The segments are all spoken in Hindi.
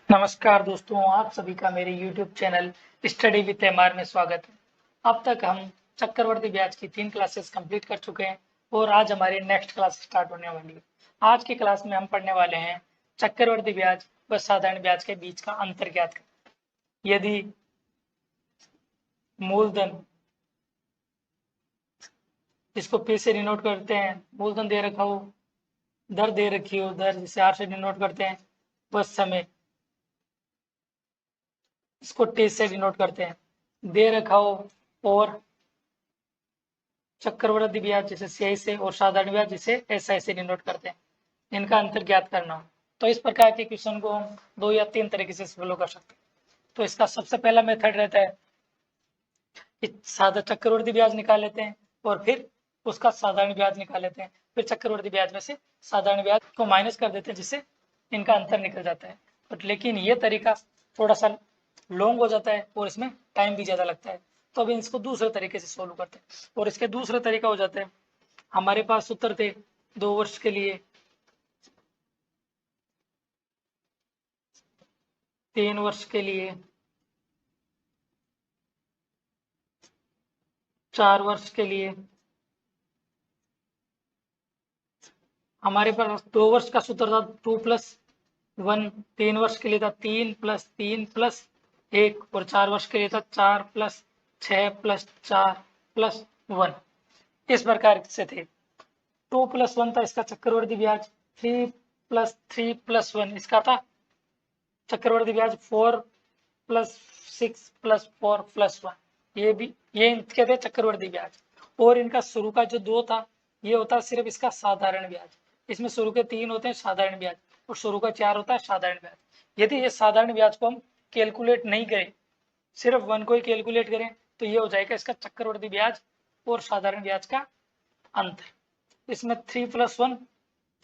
नमस्कार दोस्तों, आप सभी का मेरे YouTube channel study with MR में स्वागत है। अब तक हम चक्रवर्ती ब्याज की 3 क्लासेस कंप्लीट कर चुके हैं और आज हमारी नेक्स्ट क्लास स्टार्ट होने वाली है। आज की क्लास में हम पढ़ने वाले हैं चक्रवर्ती ब्याज व साधारण ब्याज के बीच का अंतर ज्ञात करें। यदि मूलधन, जिसको P से डिनोट करते हैं, मूलधन दे रखा हो, दर दे रखी हो, दर जिसे R से डिनोट करते हैं, वह समय, इसको T से डिनोट करते हैं, दे रखा हो, और चक्रवृद्धि ब्याज जिसे CI से और साधारण ब्याज जिसे SI से डिनोट करते हैं, इनका अंतर ज्ञात करना हो तो इस प्रकार के क्वेश्चन को हम 2 या 3 तरीके से फॉलो कर सकते हैं। तो इसका सबसे पहला मेथड रहता है कि साधा चक्रवृद्धि ब्याज निकाल लेते हैं और फिर उसका साधारण ब्याज निकाल लेते हैं, फिर चक्रवृद्धि ब्याज में से साधारण ब्याज को माइनस कर देते हैं जिससे इनका अंतर निकल जाता है। बट लेकिन ये तरीका थोड़ा सा लॉन्ग हो जाता है और इसमें टाइम भी ज़्यादा लगता है, तो अभी इसको दूसरे तरीके से सोल्व करते हैं। और इसके दूसरे तरीका हो जाता है, हमारे पास सूत्र थे 2 वर्ष के लिए, 3 वर्ष के लिए, 4 वर्ष के लिए। हमारे पास 2 वर्ष का सूत्र था 2+1, 3 वर्ष के लिए था 3+3+1 और 4 वर्ष के लिए था 4+6+4+1। इस प्रकार से थे। 2+1 था इसका चक्रवृद्धि ब्याज, 3+3+1 इसका था चक्रवृद्धि ब्याज, 4+6+4+1 ये इनके थे चक्रवृद्धि ब्याज। और इनका शुरू का जो 2 था ये होता है सिर्फ इसका साधारण ब्याज। इसमें शुरू के 3 होते हैं साधारण ब्याज और शुरू का 4 होता है साधारण ब्याज। यदि ये साधारण ब्याज को हम कैलकुलेट नहीं करें, सिर्फ 1 को ही कैलकुलेट करें, तो ये हो जाएगा इसका चक्रवृद्धि ब्याज और साधारण ब्याज का अंतर। इसमें 3+1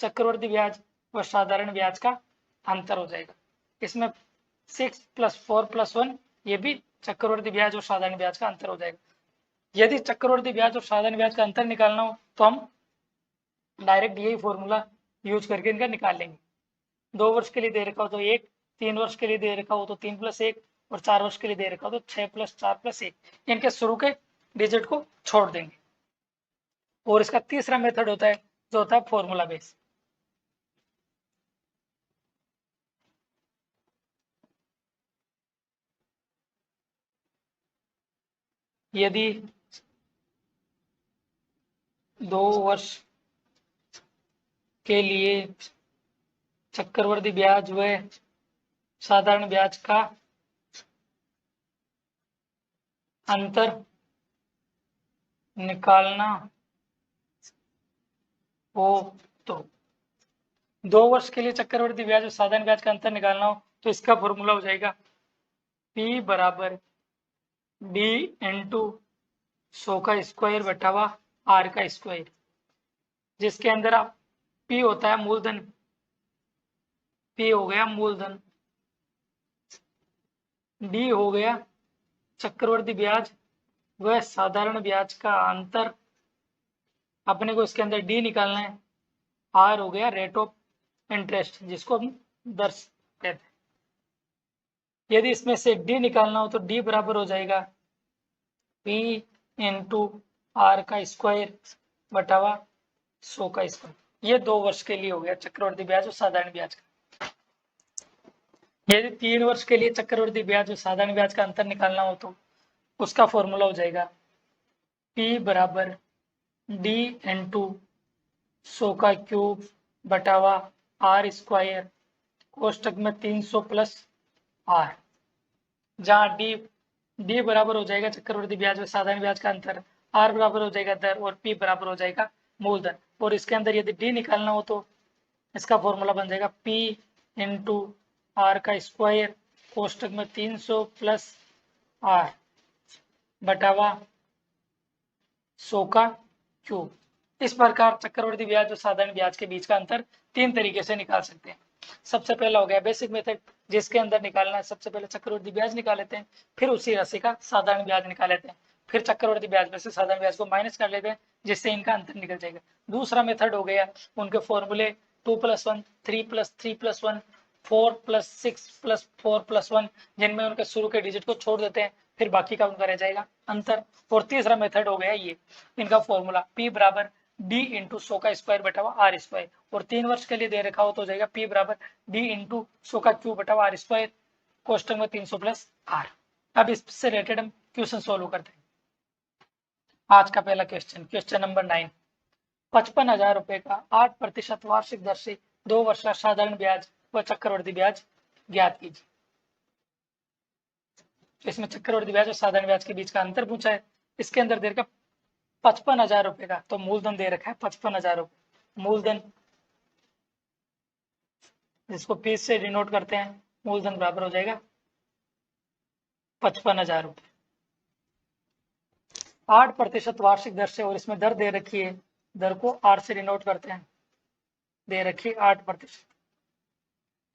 चक्रवृद्धि ब्याज व साधारण ब्याज का अंतर हो जाएगा। इसमें 6+4+1 ये भी चक्रवृद्धि ब्याज और साधारण ब्याज का अंतर हो जाएगा। यदि चक्रवृद्धि ब्याज और साधारण ब्याज का अंतर निकालना हो तो हम डायरेक्ट यही फॉर्मूला यूज करके इनका निकाल लेंगे। 2 वर्ष के लिए दे रखा हो तो 1, 3 वर्ष के लिए दे रखा हो तो 3+1 और 4 वर्ष के लिए दे रखा हो तो 6+4+1। इनके शुरू के डिजिट को छोड़ देंगे। और इसका तीसरा मेथड होता है जो होता है फॉर्मूला बेस। यदि 2 वर्ष के लिए चक्रवृद्धि ब्याज व साधारण ब्याज का अंतर निकालना हो तो 2 वर्ष के लिए चक्रवृद्धि ब्याज और साधारण ब्याज का अंतर निकालना हो तो इसका फॉर्मूला हो जाएगा P बराबर D इंटू 100 का स्क्वायर बटा हुआ R का स्क्वायर, जिसके अंदर P होता है मूलधन, P हो गया मूलधन, D हो गया चक्रवृद्धि ब्याज व साधारण ब्याज का अंतर, अपने को इसके अंदर D निकालना है, R हो गया रेट ऑफ इंटरेस्ट जिसको हम दर कहते हैं। यदि इसमें से D निकालना हो तो D बराबर हो जाएगा P इंटू R का स्क्वायर बटा हुआ 100 का स्क्वायर। ये 2 वर्ष के लिए हो गया चक्रवृद्धि ब्याज और साधारण ब्याज का। यदि 3 वर्ष के लिए चक्रवृद्धि ब्याज और साधारण ब्याज का अंतर निकालना हो तो उसका फॉर्मूला हो जाएगा P बराबर D इंटू 100 का क्यूब बटा हुआ R स्क्वायर कोष्टक में 300 प्लस R, जहाँ D बराबर हो जाएगा चक्रवृद्धि ब्याज व साधारण ब्याज का अंतर, R बराबर हो जाएगा दर और P बराबर हो जाएगा मूलधन। और इसके अंदर यदि D निकालना हो तो इसका फॉर्मूला बन जाएगा P इंटू R का स्क्वायर कोष्टक में 300 प्लस R बटा हुआ 100 का क्यूब। इस प्रकार चक्रवृद्धि ब्याज और साधारण ब्याज के बीच का अंतर 3 तरीके से निकाल सकते हैं। सबसे पहला हो गया बेसिक मेथड, जिसके अंदर निकालना है सबसे पहले चक्रवृद्धि ब्याज निकाल लेते हैं, फिर उसी राशि का साधारण ब्याज निकाल लेते हैं, फिर चक्रवृद्धि ब्याज में से साधारण ब्याज को माइनस कर लेते हैं जिससे इनका अंतर निकल जाएगा। दूसरा मेथड हो गया उनके फॉर्मूले 2+1, 3+3+1 4 + 6 + 4 + 1 जिनमें उनके शुरू के डिजिट को छोड़ देते हैं, फिर बाकी का उनका रह जाएगा अंतर। और तीसरा मेथड हो गया ये, इनका फॉर्मूला P बराबर D इंटू 100 का स्क्वायर बटा R स्क्वायर, और 3 वर्ष के लिए दे रखा हो तो हो जाएगा P बराबर D इंटू 100 का क्यूब बटा R स्क्वायर, कोष्टक में 300 + R। अब इससे रिलेटेड हम क्वेश्चन सोल्व करते हैं। आज का पहला क्वेश्चन नंबर 9, 55,000 रुपए का 8% वार्षिक दर से 2 वर्ष का साधारण ब्याज व चक्रवृद्धि ब्याज ज्ञात कीजिए। तो इसमें चक्रवृद्धि ब्याज और साधारण ब्याज के बीच का अंतर पूछा है। इसके अंदर दे रखा 55,000 रुपए का, तो मूलधन दे रखा है 55,000 रुपए, मूलधन जिसको P से डिनोट करते हैं, मूलधन बराबर हो जाएगा 55,000 रुपए। 8% वार्षिक दर से, और इसमें दर दे रखी है, दर को R से डिनोट करते हैं, दे रखी 8%,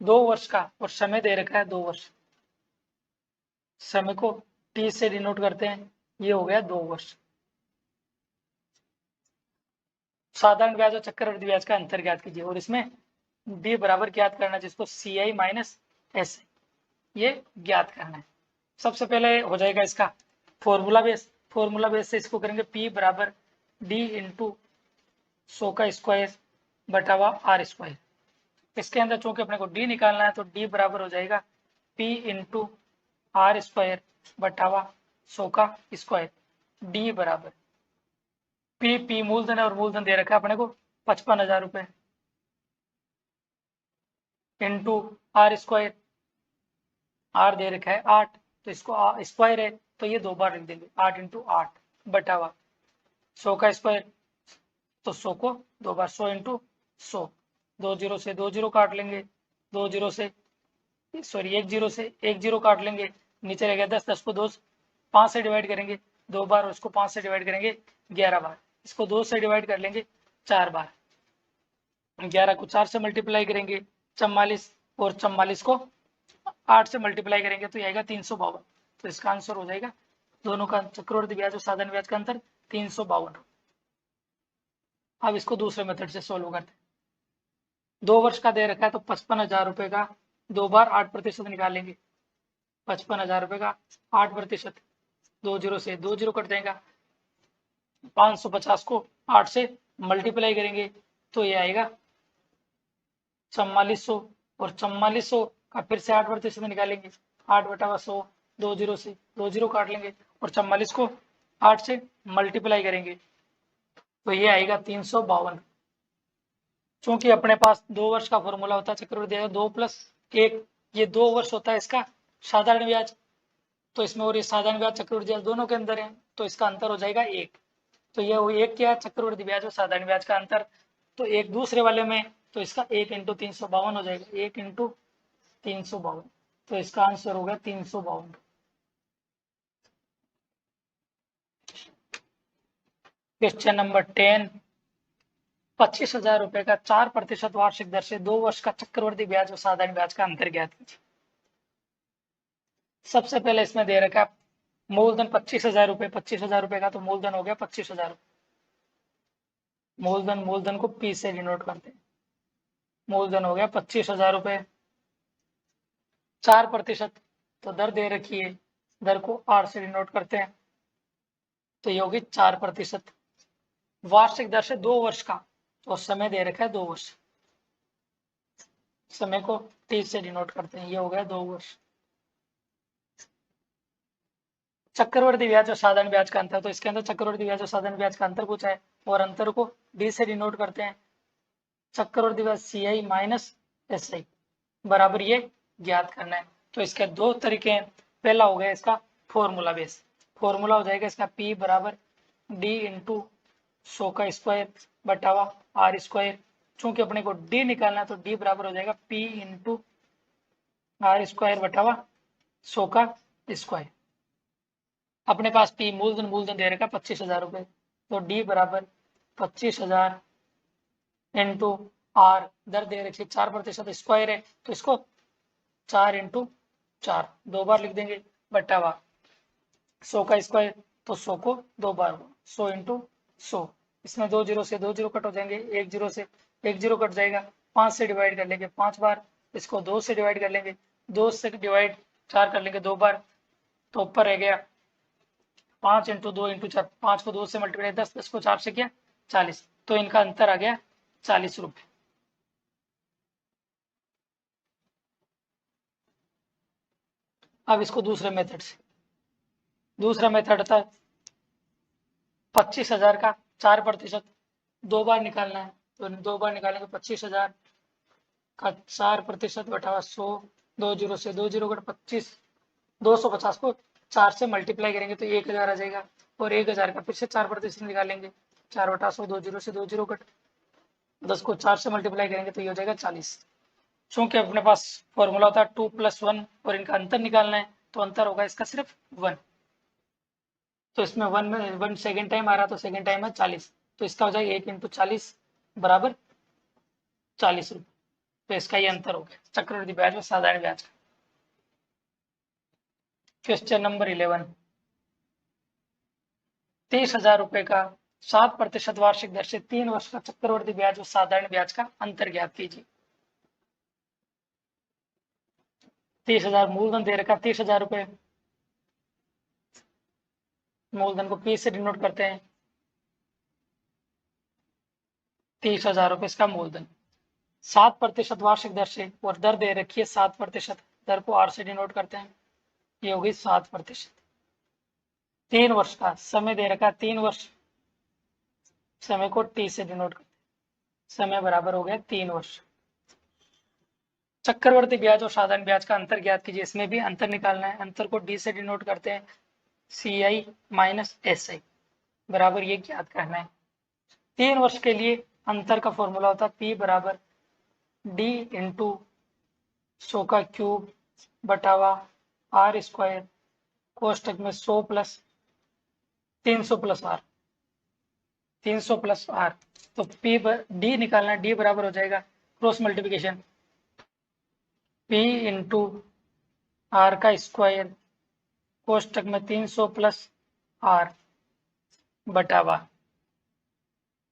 2 वर्ष का, और समय दे रखा है 2 वर्ष, समय को T से डिनोट करते हैं, ये हो गया 2 वर्ष। साधारण ब्याज और चक्रवृद्धि ब्याज का अंतर ज्ञात कीजिए, और इसमें D बराबर ज्ञात करना है, जिसको CI माइनस SI ये ज्ञात करना है। सबसे पहले हो जाएगा इसका फॉर्मूला बेस से इसको करेंगे P बराबर D इंटू 100 का स्क्वायर बटा R स्क्वायर। इसके अंदर चूंकि अपने को D निकालना है, तो D बराबर हो जाएगा P इंटू R स्क्वायर बटा 100 का स्क्वायर। D बराबर P मूलधन है, और मूलधन दे रखा है अपने को 55,000 रुपए, इंटू R स्क्वायर, R दे रखा है 8, तो इसको स्क्वायर है तो ये 2 बार लिख देंगे, 8 इंटू 8 बटा 100 का स्क्वायर, तो 100 को 2 बार, 100 इंटू 100, 2 0 से 2 0 काट लेंगे, 2 0 से सॉरी 1 0 से 1 0 काट लेंगे, नीचे रह गया 10, 10 को 5 से डिवाइड करेंगे 2 बार, और इसको 5 से डिवाइड करेंगे 11 बार, इसको 2 से डिवाइड कर लेंगे 4 बार, 11 को 4 से मल्टीप्लाई करेंगे 44, और 44 को 8 से मल्टीप्लाई करेंगे तो ये आएगा 352। तो इसका आंसर हो जाएगा, दोनों का चक्रवृद्धि ब्याज और साधारण ब्याज का अंतर 352। अब इसको दूसरे मेथड से सोल्व करते हैं। 2 वर्ष का दे रखा है, तो 55,000 रुपए का 2 बार 8% निकालेंगे, 55,000 रुपए का 8%, 2 0 से 2 0 कट जाएगा, 550 को 8 से मल्टीप्लाई करेंगे तो ये आएगा 4400, और 4400 का फिर से 8% निकालेंगे, 8 बटा 100, 2 0 से 2 0 काट लेंगे, और 44 को 8 से मल्टीप्लाई करेंगे तो ये आएगा 352। चूंकि अपने पास 2 वर्ष का फॉर्मूला होता है चक्रवृद्धि ब्याज, 2 + 1, ये 2 वर्ष होता है इसका साधारण ब्याज, तो इसमें और ये साधारण ब्याज चक्रवृद्धि ब्याज दोनों के अंदर है, तो इसका अंतर हो जाएगा 1। तो ये वो 1 क्या है, चक्रवृद्धि ब्याज और साधारण ब्याज का अंतर, तो एक दूसरे वाले में, तो इसका 1 इंटू 352 हो जाएगा, 1 इंटू 352, तो इसका आंसर होगा 352। क्वेश्चन नंबर 10, 25,000 रुपए का 4% वार्षिक दर से 2 वर्ष का चक्रवृद्धि ब्याज और साधारण ब्याज का अंतर ज्ञात कीजिए। सबसे पहले इसमें दे रखा है मूलधन 25,000 रुपए, 25,000 रुपए का तो मूलधन हो गया 25,000, मूलधन को P से डिनोट करते हैं, मूलधन हो गया 25,000 रुपए, 4%, तो दर दे रखी है, दर को R से डिनोट करते हैं, तो ये होगी 4%। वार्षिक दर से 2 वर्ष का, तो समय दे रखा है 2 वर्ष, समय को T से डिनोट करते हैं, ये हो गया 2 वर्ष। चक्रवृद्धि ब्याज और साधारण ब्याज का अंतर, तो इसके अंदर चक्रवृद्धि ब्याज और साधारण ब्याज का अंतर पूछा है, और अंतर को D से डिनोट करते हैं, चक्रवृद्धि ब्याज CI माइनस SI बराबर ये ज्ञात करना है। तो इसके 2 तरीके हैं, पहला हो गया इसका फॉर्मूला बेस, फॉर्मूला हो जाएगा इसका P बराबर D इंटू 100 का स्क्वायर बटा R स्क्वायर, चूंकि अपने को D निकालना है तो D बराबर हो जाएगा P इंटू R स्क्वायर बटा 100 का स्क्वायर। अपने पास P मूलधन दे रखा 25,000 रुपए, तो D बराबर 25,000 इंटू R, दर दे रखी 4% स्क्वायर है, तो इसको 4 इंटू 4 2 बार लिख देंगे, बटा 100 का स्क्वायर, तो 100 को 2 बार, 100 इंटू 100, इसमें 2 0 से 2 0 कट हो जाएंगे, 1 0 से 1 0 कट जाएगा, 5 से डिवाइड कर लेंगे 5 बार, इसको 2 से डिवाइड कर लेंगे, 2 से डिवाइड 4 कर लेंगे 2 बार, तो ऊपर रह गया 5 × 2 × 4, 5 को 2 से मल्टीप्लाई 10, 10 को 4 से किया 40, तो इनका अंतर आ गया 40 रुपए। अब इसको दूसरे मेथड से, दूसरा मेथड था 25,000 का 4%, 2 बार निकालना है, तो 2 बार निकालेंगे 25,000 का 4% बटा 100, 2 जीरो से 2 जीरो कट 25, 250 को 4 से मल्टीप्लाई करेंगे तो 1000 आ जाएगा, और 1000 का फिर से 4% निकालेंगे, 4 बटा 100, 2 जीरो से 2 जीरो कट 10 को 4 से मल्टीप्लाई करेंगे तो ये हो जाएगा 40। चूंकि अपने पास फॉर्मूला होता है 2 + 1 और इनका अंतर निकालना है, तो अंतर होगा इसका सिर्फ 1, तो इसमें 1 में 1 सेकेंड टाइम आ रहा, तो सेकेंड टाइम है 40, तो इसका हो जाएगा 1 × 40 बराबर 40 रुपये। तो इसका ये अंतर हो गया चक्रवृद्धि ब्याज और साधारण ब्याज का। क्वेश्चन नंबर 11, 30,000 रुपए का 7% वार्षिक दर से 3 वर्ष का चक्रवृद्धि ब्याज और साधारण ब्याज का अंतर ज्ञात कीजिए। 30,000 मूलधन दे रखा, 30,000 रुपए, मूलधन को P से डिनोट करते हैं, 30,000 रुपए इसका मूलधन, 7% वार्षिक दर से, और दर दे रखी है 7%, दर को R से डिनोट करते हैं, ये होगी 7%। 3 वर्ष का समय दे रखा, 3 वर्ष, समय को T से डिनोट करते हैं, समय बराबर हो गया 3 वर्ष। चक्रवर्ती ब्याज और साधारण ब्याज का अंतर ज्ञात कीजिए, इसमें भी अंतर निकालना है, अंतर को D से डिनोट करते हैं, CI - SI बराबर ये ज्ञात करना है। 3 वर्ष के लिए अंतर का फॉर्मूला होता है P बराबर D × 100 का क्यूब बटावा R² कोष्टक में 100 + 300 + R, 300 + R, तो D निकालना, D बराबर हो जाएगा क्रॉस मल्टीप्लिकेशन P × R² कोष्टक में 300 + R बटावा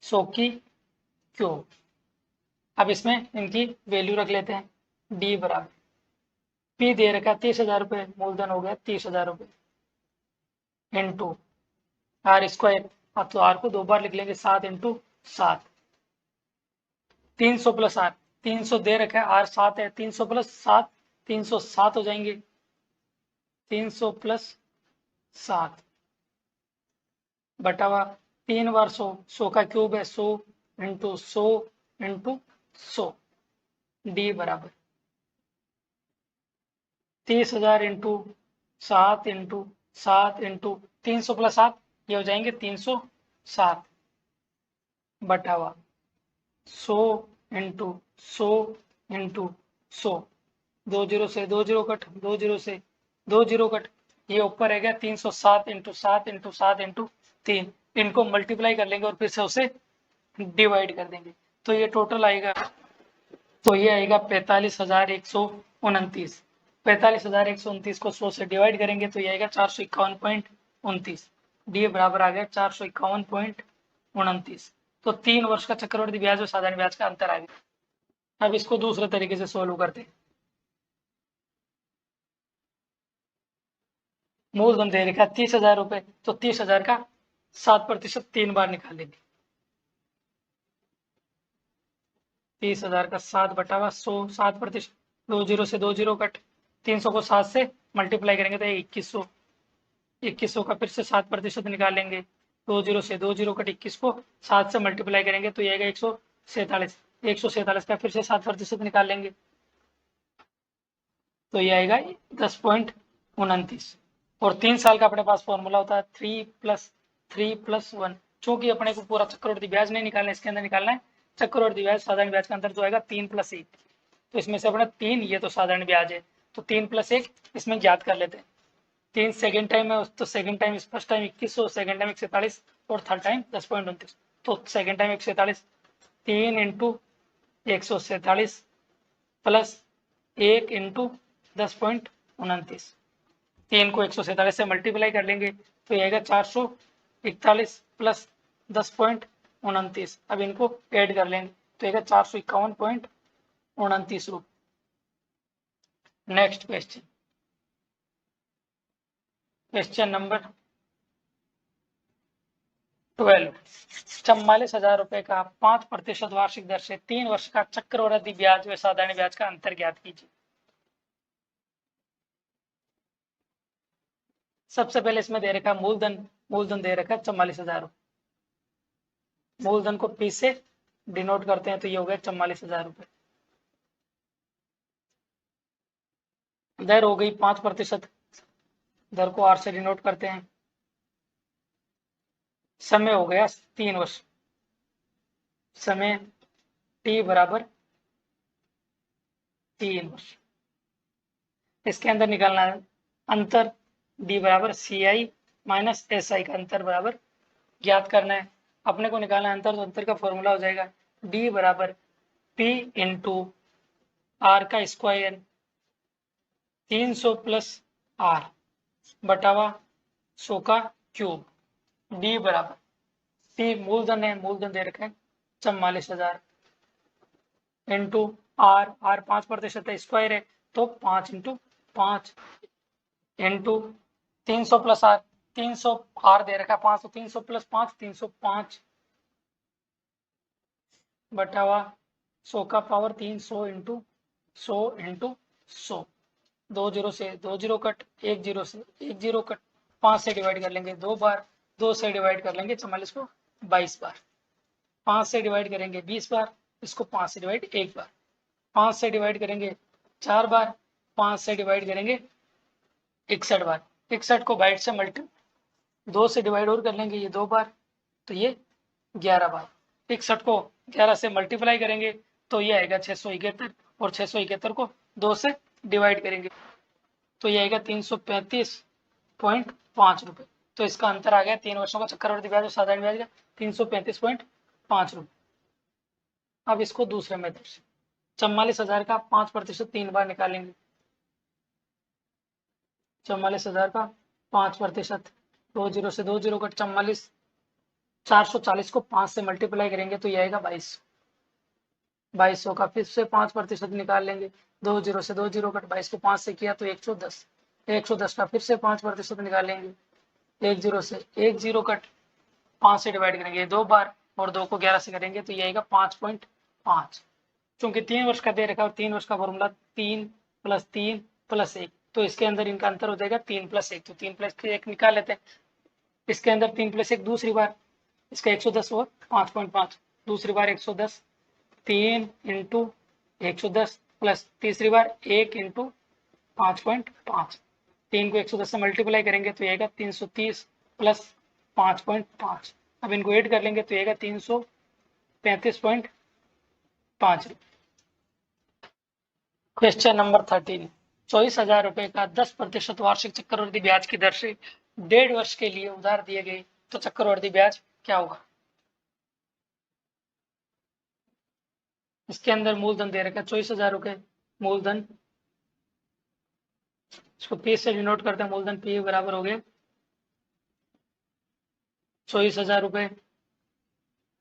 100 की क्यूब। अब इसमें इनकी वैल्यू रख लेते हैं, D बराबर P दे रखा 30,000 रुपये, मूलधन हो गया 30,000 रुपये, इंटू R², अब तो R को 2 बार लिख लेंगे, 7 × 7, 300 + R, 300 दे रखा है, R 7 है, 300 + 7, 307 हो जाएंगे, 300 + 7 बटावा 3 बार 100, 100 का क्यूब है, 100 × 100 × 100, D बराबर 30,000 × 7 × 7 × 300 + 7, ये हो जाएंगे 307 बटावा 100 × 100 × 100, 2 जीरो से 2 जीरो कट, 2 जीरो से 2 जीरो कट, ये ऊपर है गया 307 × 7 × 7 × 3, इनको मल्टीप्लाई कर लेंगे और फिर से उसे डिवाइड कर देंगे, तो ये टोटल आएगा, तो ये आएगा 45,129, 45,129 को 100 से डिवाइड करेंगे तो ये आएगा 451.29, डी बराबर आ गया 451.29। तो 3 वर्ष का चक्रवृद्धि ब्याज और साधारण ब्याज का अंतर आ गया। अब इसको दूसरे तरीके से सोल्व करते हैं। मूलधन दे रखा 30,000 रुपए, तो 30,000 का 7% 3 बार निकालेंगे, 30,000 का 7 बटा 100, 7%, 2 जीरो से 2 जीरो कट, 300 को 7 से मल्टीप्लाई करेंगे तो 2100, 2100 का फिर से 7% निकालेंगे, 2 जीरो से 2 जीरो कट, 21 को 7 से मल्टीप्लाई करेंगे तो ये आएगा 147, 147 का फिर से 7% निकाल लेंगे तो ये आएगा 10.29। और 3 साल का अपने पास फॉर्मूला होता है 3 + 1, चूंकि अपने को पूरा चक्रवृद्धि ब्याज नहीं निकालना, इसके अंदर निकालना है चक्रवृद्धि ब्याज साधारण ब्याज का अंतर जो आएगा 3 + 1, तो इसमें से अपना 3, ये तो साधारण ब्याज है, तो 3 + 1 इसमें ज्ञात कर लेते हैं। 3 सेकेंड टाइम है तो second time first time 2100, second time 147 और थर्ड टाइम 10.29, तो सेकेंड टाइम 147, 3 × 147 प्लस 1 × 10.29, 3 को 147 से मल्टीप्लाई कर लेंगे तो ये आएगा 441 प्लस 10.29, अब इनको ऐड कर लेंगे तो आएगा 451.29 रुपये। Next question, question number 12। 44,000 रुपए का 5% वार्षिक दर से 3 वर्ष का चक्रवृद्धि ब्याज व साधारण ब्याज का अंतर ज्ञात कीजिए। सबसे पहले इसमें दे रखा मूलधन दे रखा है 44,000 रुपए। मूलधन को पी से डिनोट करते हैं तो ये हो गया 44,000 रुपए। दर हो गई 5%, दर को आर से डिनोट करते हैं। समय हो गया 3 वर्ष, समय टी बराबर 3 वर्ष। इसके अंदर निकालना है अंतर, डी बराबर सी आई माइनस एस आई का अंतर बराबर ज्ञात करना है। अपने को निकालना है अंतर, तो अंतर का फॉर्मूला हो जाएगा डी बराबर पी इंटू आर का स्क्वायर 300 प्लस आर बटावा 100 का क्यूब। डी बराबर पी मूलधन है, मूलधन दे रखे हैं 44,000 इंटू आर 5% है, स्क्वायर है तो 5 into 5 into 300 plus R, 300 R दे रखा है 500, 300 प्लस 5 305 बटावा 100 का पावर 300 इंटू 100 इंटू 100। 2 जीरो से 2 जीरो कट, 1 जीरो से 1 जीरो कट, 5 से डिवाइड कर लेंगे 2 बार, 2 से डिवाइड कर लेंगे 44 को 22 बार, 5 से डिवाइड करेंगे 20 बार, इसको 5 से डिवाइड 1 बार, 5 से डिवाइड करेंगे 4 बार, 5 से डिवाइड करेंगे 61 बार, 61 को 22 से मल्टी 2 से डिवाइड और कर लेंगे ये 2 बार, तो ये 11 बार। 61 को 11 से मल्टीप्लाई करेंगे तो ये आएगा 671, और 671 को 2 से डिवाइड करेंगे तो ये आएगा 335.5 रुपए। तो इसका अंतर आ गया 3 वर्षों का चक्रवृद्धि ब्याज और साधारण ब्याज का 335.5 रुपए। अब इसको दूसरे मेथड से 44,000 का 5% 3 बार निकालेंगे। 44,000 का 5%, 2 जीरो से 2 जीरो कट 44, 440 को 5 से मल्टीप्लाई करेंगे तो ये आएगा 2200 का फिर से 5% निकाल लेंगे। 2 जीरो से 2 जीरो कट 22 को 5 से किया तो 110, 110 का फिर से 5% निकालेंगे। 1 जीरो से 1 जीरो कट 5 से डिवाइड करेंगे 2 बार, और 2 को 11 से करेंगे तो ये आएगा 5.5। क्योंकि 3 वर्ष का दे रखा है और 3 वर्ष का फॉर्मूला 3 + 1, तो इसके अंदर इनका अंतर हो जाएगा 3 + 1, तो 3 + 1 निकाल लेते हैं। इसके अंदर 3 + 1 दूसरी बार, इसका 110 और 5.5, दूसरी बार 110, 3 इंटू 110 प्लस तीसरी बार 1 इंटू 5.5, 3 को 110 से मल्टीप्लाई करेंगे तो ये आएगा 330 प्लस 5.5। अब इनको ऐड कर लेंगे तो ये आएगा 335.5। Question number 13। 24,000 रुपए का 10% वार्षिक चक्रवृद्धि ब्याज की दर से 1.5 वर्ष के लिए उधार दिए गए तो चक्रवृद्धि ब्याज क्या होगा। इसके अंदर मूलधन दे रखा है 24,000 रुपए, मूलधन इसको पी से डिनोट करते हैं, मूलधन पी बराबर हो गया 24,000 रुपए।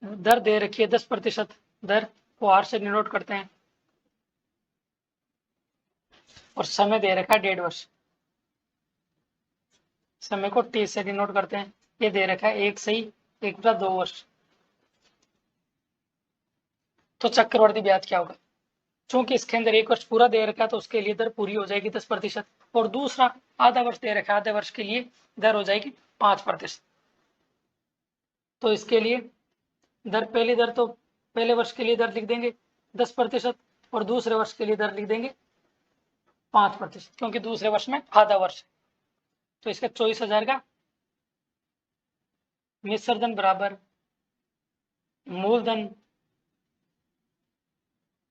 दर दे रखी है 10%, दर को आर से डिनोट करते हैं, और समय दे रखा है 1.5 वर्ष, समय को टी से डिनोट करते हैं। ये दे रखा है 1 सही 1 + 2 वर्ष। तो चक्रवृद्धि ब्याज क्या होगा। चूंकि इसके अंदर 1 वर्ष पूरा दे रखा है तो उसके लिए दर पूरी हो जाएगी 10%, और दूसरा आधा वर्ष दे रखा है, आधे वर्ष के लिए दर हो जाएगी 5%। तो इसके लिए दर, पहली दर तो पहले वर्ष के लिए दर लिख देंगे 10%, और दूसरे वर्ष के लिए दर लिख देंगे 5%, क्योंकि दूसरे वर्ष में आधा वर्ष है। तो इसका 24,000 का मिश्रधन बराबर मूलधन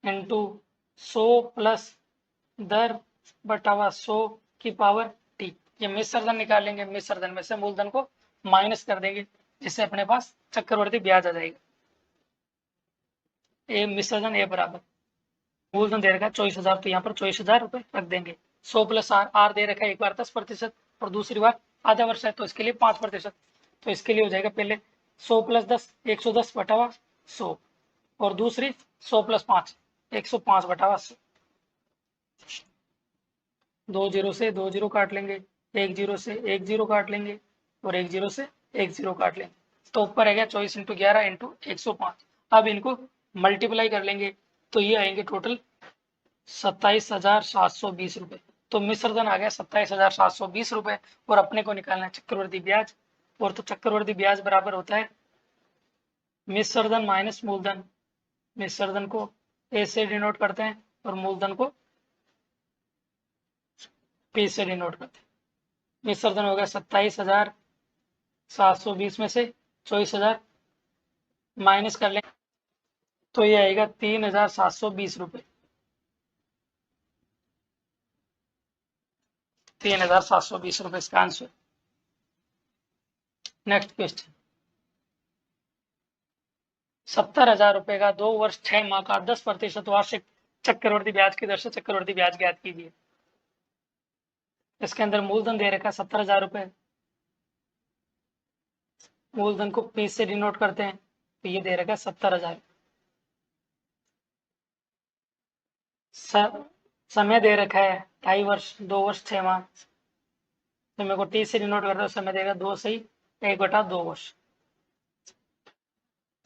इंटू 100 प्लस दर बटावा 100 की पावर टी। ये मिश्रधन निकालेंगे, मिश्रधन में से मूलधन को माइनस कर देंगे, जिससे अपने पास चक्रवृद्धि ब्याज आ जाएगा। ए मिश्रधन ए बराबर मूलधन दे रखा है 24,000, तो यहाँ पर 24,000 रुपए रख देंगे। 100 प्लस आर, आर दे रखा है एक बार 10% और दूसरी बार आधा वर्ष है, तो इसके लिए 5%। तो इसके लिए हो जाएगा पहले 100 + 10 110 बटावा 100, और दूसरी 100 + 5 105 बटावा 100। 2 जीरो से 2 जीरो काट लेंगे, 1 जीरो से 1 जीरो काट लेंगे और 1 जीरो से 1 जीरो काट लेंगे। तो ऊपर है गया 24 इंटू 11 इंटू 105। अब इनको मल्टीप्लाई कर लेंगे तो ये आएंगे टोटल 27,720 रुपए। तो मिश्र धन आ गया 27,720 रुपए और अपने को निकालना है चक्रवर्ती ब्याज। और तो चक्रवर्ती ब्याज बराबर होता है मिश्र धन माइनस मूलधन। मिश्र धन को ए से डिनोट करते हैं और मूलधन को पी से डिनोट करते हैं। मिश्र धन हो गया 27,720 में से 24,000 माइनस कर लें तो ये आएगा 3,720 रुपए। 3,720 रुपए इसका आंसर। नेक्स्ट क्वेश्चन, 70,000 रुपए का 2 वर्ष 6 माह का 10% वार्षिक चक्रवर्ती ब्याज की दर से चक्रवर्ती ब्याज ज्ञात कीजिए। इसके अंदर मूलधन दे रखा है 70,000 रुपए। मूलधन को पी से डिनोट करते हैं तो ये दे रखा है 70,000। समय दे रखा है 2.5 वर्ष, 2 वर्ष 6 माह। तो मेरे को टी से डिनोट करते हैं, समय देगा 2 सही 1/2 वर्ष।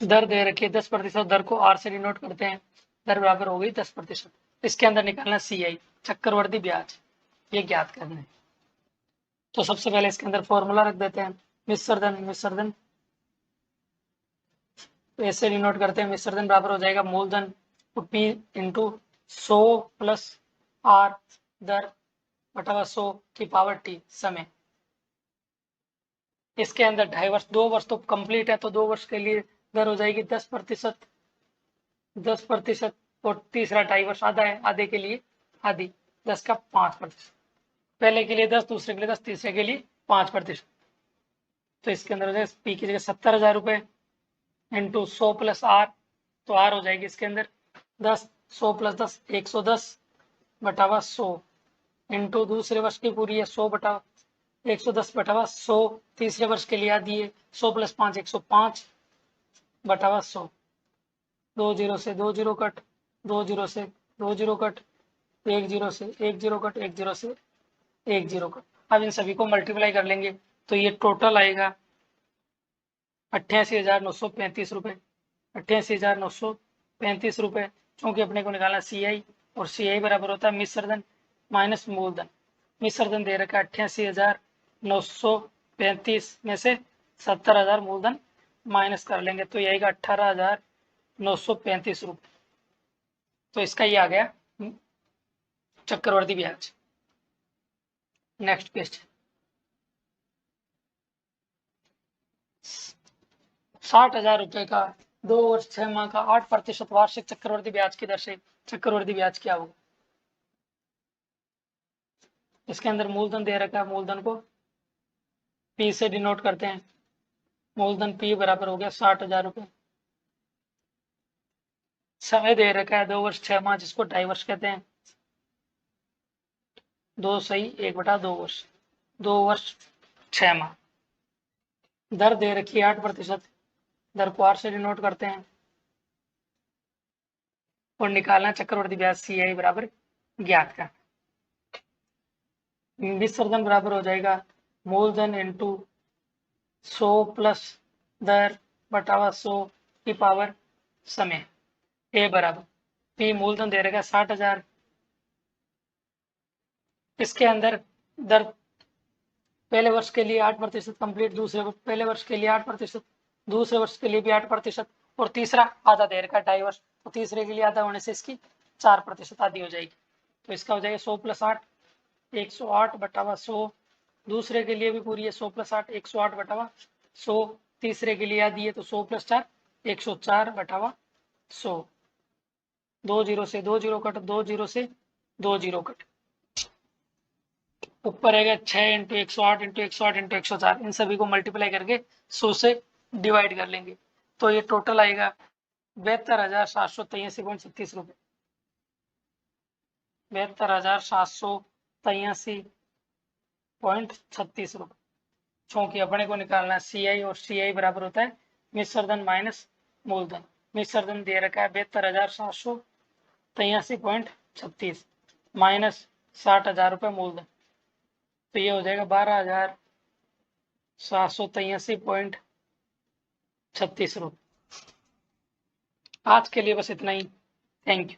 दर दे रखी है 10%। दर को आर से डिनोट करते हैं, दर बराबर हो गई 10%। इसके अंदर निकालना CI चक्रवर्ती ब्याज, ये ज्ञात करना है। तो सबसे पहले इसके अंदर फॉर्मूला रख देते हैं। मिश्रधन ऐसे डिनोट करते हैं। मिश्रधन बराबर हो जाएगा मूलधन P इंटू 100 प्लस R दर बटा 100 की पावर T समय। इसके अंदर 2.5 वर्ष, 2 वर्ष तो कंप्लीट है तो 2 वर्ष के लिए दर हो जाएगी 10%। 10% और तीसरा 2.5 वर्ष आधा है, आधे के लिए आधी 10 का 5%। पहले के लिए 10, दूसरे के लिए 10, तीसरे के लिए 5%। तो इसके अंदर हो जाएगा पी की जगह 70,000 रुपए इंटू 100 प्लस R। तो R हो जाएगी इसके अंदर 10, 100 प्लस 10 110 बटावा 100 इंटू दूसरे वर्ष की पूरी है 100 बटा 110 बटावा 100। तीसरे वर्ष के लिए आधी है 100 प्लस 5 105 बटावा 100। 2 जीरो से 2 जीरो कट, 2 जीरो से 2 जीरो कट, 1 जीरो से 1 जीरो कट, 1 जीरो से 1 जीरो कट। अब इन सभी को मल्टीप्लाई कर लेंगे तो ये टोटल आएगा 88,935 रुपए। 88,935 रुपए। चूंकि अपने को निकालना CI और CI बराबर होता है मिश्रधन माइनस मूलधन। मिश्रधन दे रखा है 88,935 में से 70,000 मूलधन माइनस कर लेंगे तो ये आएगा 18,935 रुपए। तो इसका ये आ गया चक्रवर्ती ब्याज। नेक्स्ट क्वेश्चन, 60,000 रुपए का 2 वर्ष 6 माह का 8% वार्षिक चक्रवर्ती ब्याज की दर से चक्रवर्ती ब्याज क्या होगा। इसके अंदर मूलधन दे रखा है, मूलधन को P से डिनोट करते हैं। मूलधन P बराबर हो गया 60,000 रुपए। समय दे रखा है 2 वर्ष 6 माह, जिसको 2.5 वर्ष कहते हैं। 2 सही 1/2 वर्ष, 2 वर्ष 6 माह। दर दे रखी है 8%। दर को R से डिनोट करते हैं और निकालना चक्रवर्ती ब्याज CI बराबर ज्ञात का। विसर्जन बराबर हो जाएगा मूलधन इंटू 100 प्लस दर बटावा 100 की पावर समय। ए बराबर P मूलधन दे रहेगा 60,000। इसके अंदर दर पहले वर्ष के लिए 8% कंप्लीट, पहले वर्ष के लिए 8%, दूसरे वर्ष के लिए भी 8% और तीसरा आधा दे रखा 2.5 वर्ष। तो तीसरे के लिए आधा होने से इसकी 4% आधी हो जाएगी। तो इसका हो जाएगा 100 प्लस 8 108 बटावा 100। दूसरे के लिए भी पूरी है 100 प्लस 8 108 बटावा 100। तीसरे के लिए आधी है तो 100 प्लस 4 104 बटावा 100। 2 जीरो से 2 जीरो कट, 2 जीरो से 2 जीरो कट। ऊपर है 6 इंटू 108 इंटू 108 इंटू 104। इन सभी को मल्टीप्लाई करके 100 से डिवाइड कर लेंगे तो ये टोटल आएगा 72,783.36 रुपए। 72,783.36 रुपए। चूंकि अपने को निकालना है CI और CI बराबर होता है मिश्रधन माइनस मूलधन। मिश्रधन दे रखा है 72,783.36 माइनस 60,000 रुपये मूलधन, तो ये हो जाएगा 12,783.36 रुपये। आज के लिए बस इतना ही। Thank you.